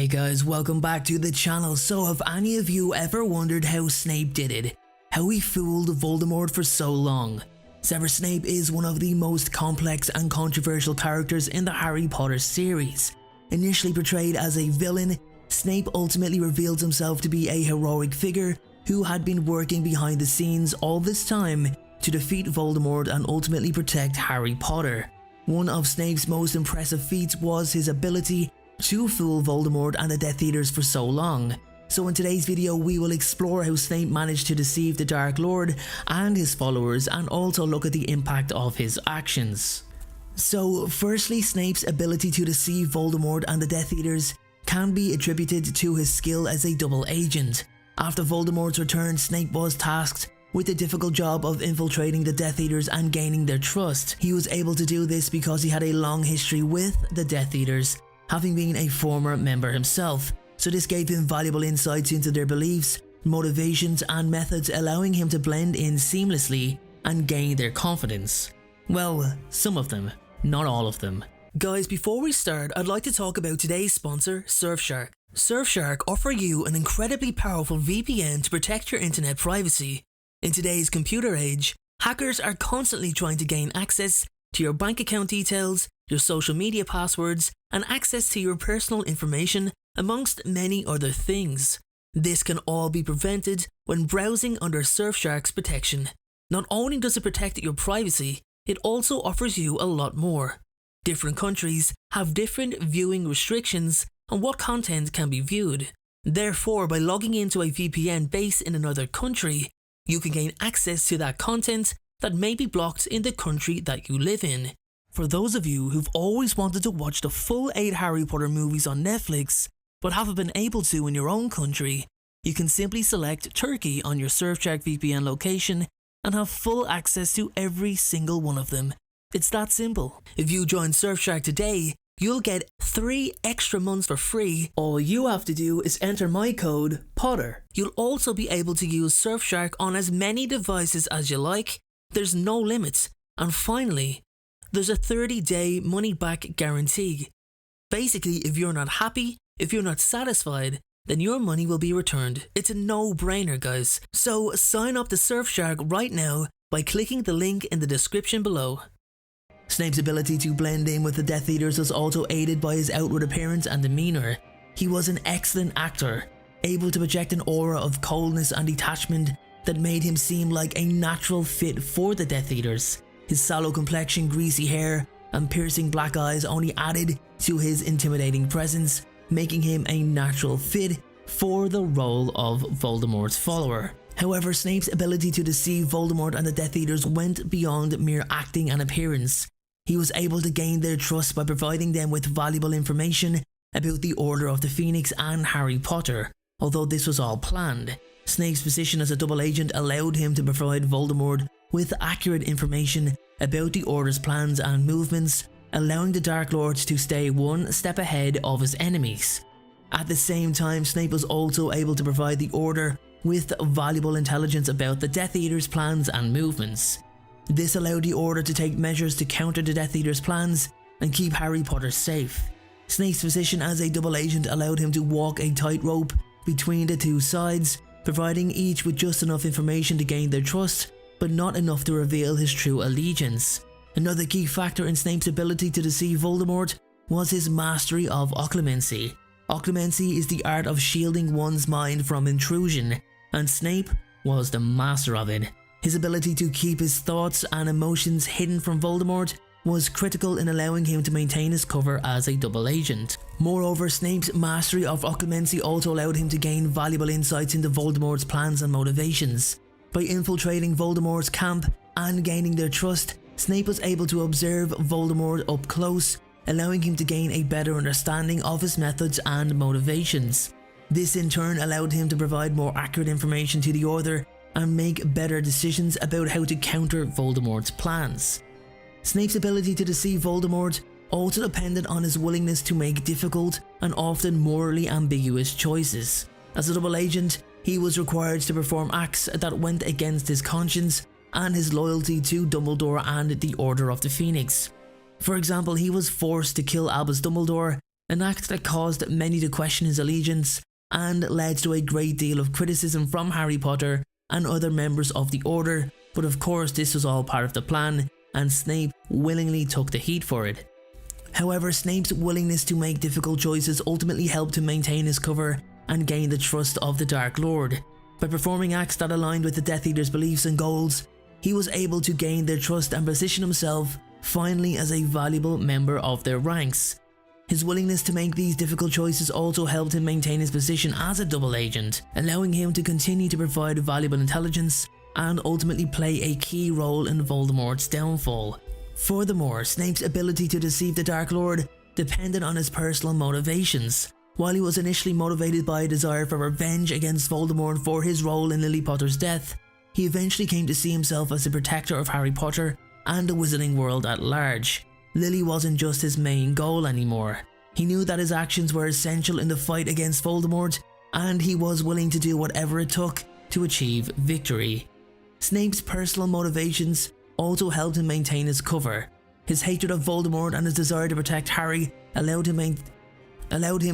Hey guys, welcome back to the channel. So have any of you ever wondered how Snape did it? How he fooled Voldemort for so long? Severus Snape is one of the most complex and controversial characters in the Harry Potter series. Initially portrayed as a villain, Snape ultimately reveals himself to be a heroic figure who had been working behind the scenes all this time to defeat Voldemort and ultimately protect Harry Potter. One of Snape's most impressive feats was his ability to fool Voldemort and the Death Eaters for so long. So in today's video we will explore how Snape managed to deceive the Dark Lord and his followers, and also look at the impact of his actions. So firstly, Snape's ability to deceive Voldemort and the Death Eaters can be attributed to his skill as a double agent. After Voldemort's return, Snape was tasked with the difficult job of infiltrating the Death Eaters and gaining their trust. He was able to do this because he had a long history with the Death Eaters, having been a former member himself, so this gave him valuable insights into their beliefs, motivations and methods, allowing him to blend in seamlessly and gain their confidence. Well, some of them, not all of them. Guys, before we start, I'd like to talk about today's sponsor, Surfshark. Surfshark offer you an incredibly powerful VPN to protect your internet privacy. In today's computer age, hackers are constantly trying to gain access to your bank account details, your social media passwords, and access to your personal information, amongst many other things. This can all be prevented when browsing under Surfshark's protection. Not only does it protect your privacy, it also offers you a lot more. Different countries have different viewing restrictions on what content can be viewed. Therefore, by logging into a VPN based in another country, you can gain access to that content that may be blocked in the country that you live in. For those of you who've always wanted to watch the full 8 Harry Potter movies on Netflix, but haven't been able to in your own country, you can simply select Turkey on your Surfshark VPN location and have full access to every single one of them. It's that simple. If you join Surfshark today, you'll get 3 extra months for free. All you have to do is enter my code POTTER. You'll also be able to use Surfshark on as many devices as you like. There's no limits. And finally, there's a 30-day money-back guarantee. Basically, if you're not happy, if you're not satisfied, then your money will be returned. It's a no-brainer, guys. So sign up to Surfshark right now by clicking the link in the description below. Snape's ability to blend in with the Death Eaters was also aided by his outward appearance and demeanour. He was an excellent actor, able to project an aura of coldness and detachment that made him seem like a natural fit for the Death Eaters. His sallow complexion, greasy hair, and piercing black eyes only added to his intimidating presence, making him a natural fit for the role of Voldemort's follower. However, Snape's ability to deceive Voldemort and the Death Eaters went beyond mere acting and appearance. He was able to gain their trust by providing them with valuable information about the Order of the Phoenix and Harry Potter. Although this was all planned, Snape's position as a double agent allowed him to provide Voldemort with accurate information about the Order's plans and movements, allowing the Dark Lords to stay one step ahead of his enemies. At the same time, Snape was also able to provide the Order with valuable intelligence about the Death Eaters' plans and movements. This allowed the Order to take measures to counter the Death Eaters' plans and keep Harry Potter safe. Snape's position as a double agent allowed him to walk a tightrope between the two sides, providing each with just enough information to gain their trust, but not enough to reveal his true allegiance. Another key factor in Snape's ability to deceive Voldemort was his mastery of occlumency. Occlumency is the art of shielding one's mind from intrusion, and Snape was the master of it. His ability to keep his thoughts and emotions hidden from Voldemort was critical in allowing him to maintain his cover as a double agent. Moreover, Snape's mastery of occlumency also allowed him to gain valuable insights into Voldemort's plans and motivations. By infiltrating Voldemort's camp and gaining their trust, Snape was able to observe Voldemort up close, allowing him to gain a better understanding of his methods and motivations. This in turn allowed him to provide more accurate information to the Order and make better decisions about how to counter Voldemort's plans. Snape's ability to deceive Voldemort also depended on his willingness to make difficult and often morally ambiguous choices. As a double agent, he was required to perform acts that went against his conscience and his loyalty to Dumbledore and the Order of the Phoenix. For example, he was forced to kill Albus Dumbledore an act that caused many to question his allegiance and led to a great deal of criticism from Harry Potter and other members of the Order, but of course this was all part of the plan and Snape willingly took the heat for it. However, Snape's willingness to make difficult choices ultimately helped him maintain his cover and gain the trust of the Dark Lord. By performing acts that aligned with the Death Eater's beliefs and goals, he was able to gain their trust and position himself finally as a valuable member of their ranks. His willingness to make these difficult choices also helped him maintain his position as a double agent, allowing him to continue to provide valuable intelligence and ultimately play a key role in Voldemort's downfall. Furthermore, Snape's ability to deceive the Dark Lord depended on his personal motivations. While he was initially motivated by a desire for revenge against Voldemort for his role in Lily Potter's death, he eventually came to see himself as the protector of Harry Potter and the Wizarding world at large. Lily wasn't just his main goal anymore. He knew that his actions were essential in the fight against Voldemort, and he was willing to do whatever it took to achieve victory. Snape's personal motivations also helped him maintain his cover. His hatred of Voldemort and his desire to protect Harry allowed him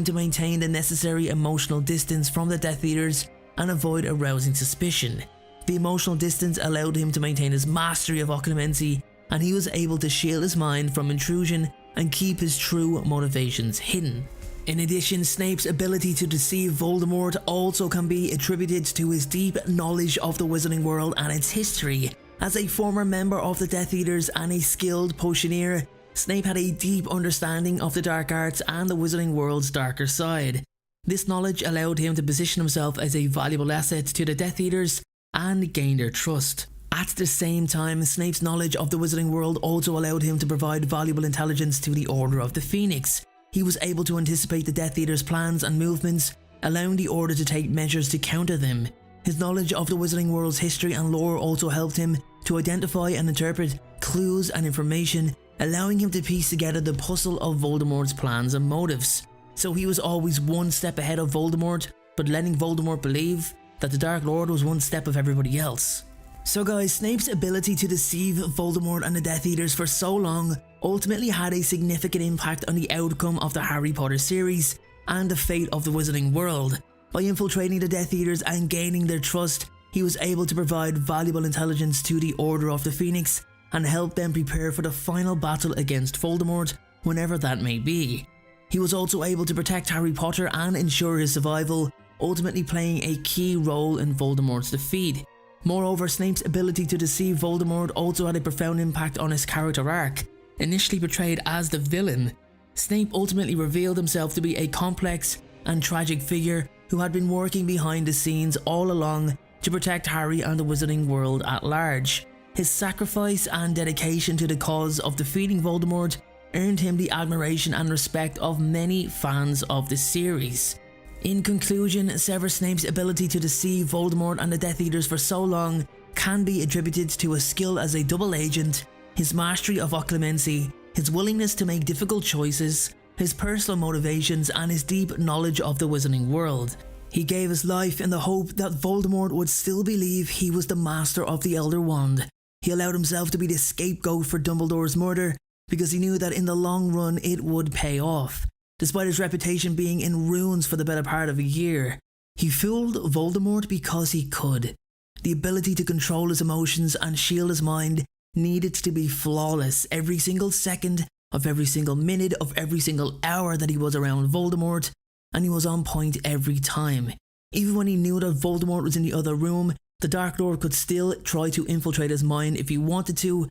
to maintain the necessary emotional distance from the Death Eaters and avoid arousing suspicion. The emotional distance allowed him to maintain his mastery of occlumency, and he was able to shield his mind from intrusion and keep his true motivations hidden. In addition, Snape's ability to deceive Voldemort also can be attributed to his deep knowledge of the Wizarding world and its history. As a former member of the Death Eaters and a skilled potioneer, Snape had a deep understanding of the dark arts and the Wizarding world's darker side. This knowledge allowed him to position himself as a valuable asset to the Death Eaters and gain their trust. At the same time, Snape's knowledge of the Wizarding world also allowed him to provide valuable intelligence to the Order of the Phoenix. He was able to anticipate the Death Eaters' plans and movements, allowing the Order to take measures to counter them. His knowledge of the Wizarding world's history and lore also helped him to identify and interpret clues and information, allowing him to piece together the puzzle of Voldemort's plans and motives. So he was always one step ahead of Voldemort, but letting Voldemort believe that the Dark Lord was one step of everybody else. So guys, Snape's ability to deceive Voldemort and the Death Eaters for so long ultimately had a significant impact on the outcome of the Harry Potter series and the fate of the Wizarding world. By infiltrating the Death Eaters and gaining their trust, he was able to provide valuable intelligence to the Order of the Phoenix and help them prepare for the final battle against Voldemort, whenever that may be. He was also able to protect Harry Potter and ensure his survival, ultimately playing a key role in Voldemort's defeat. Moreover, Snape's ability to deceive Voldemort also had a profound impact on his character arc. Initially portrayed as the villain, Snape ultimately revealed himself to be a complex and tragic figure who had been working behind the scenes all along to protect Harry and the Wizarding world at large. His sacrifice and dedication to the cause of defeating Voldemort earned him the admiration and respect of many fans of the series. In conclusion, Severus Snape's ability to deceive Voldemort and the Death Eaters for so long can be attributed to his skill as a double agent, his mastery of occlumency, his willingness to make difficult choices, his personal motivations, and his deep knowledge of the Wizarding world. He gave his life in the hope that Voldemort would still believe he was the master of the Elder Wand. He allowed himself to be the scapegoat for Dumbledore's murder because he knew that in the long run it would pay off. Despite his reputation being in ruins for the better part of a year, he fooled Voldemort because he could. The ability to control his emotions and shield his mind needed to be flawless every single second of every single minute of every single hour that he was around Voldemort, and he was on point every time. Even when he knew that Voldemort was in the other room, the Dark Lord could still try to infiltrate his mind if he wanted to,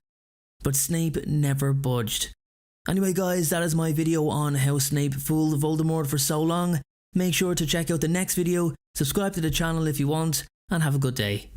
but Snape never budged. Anyway guys, that is my video on how Snape fooled Voldemort for so long. Make sure to check out the next video, subscribe to the channel if you want, and have a good day.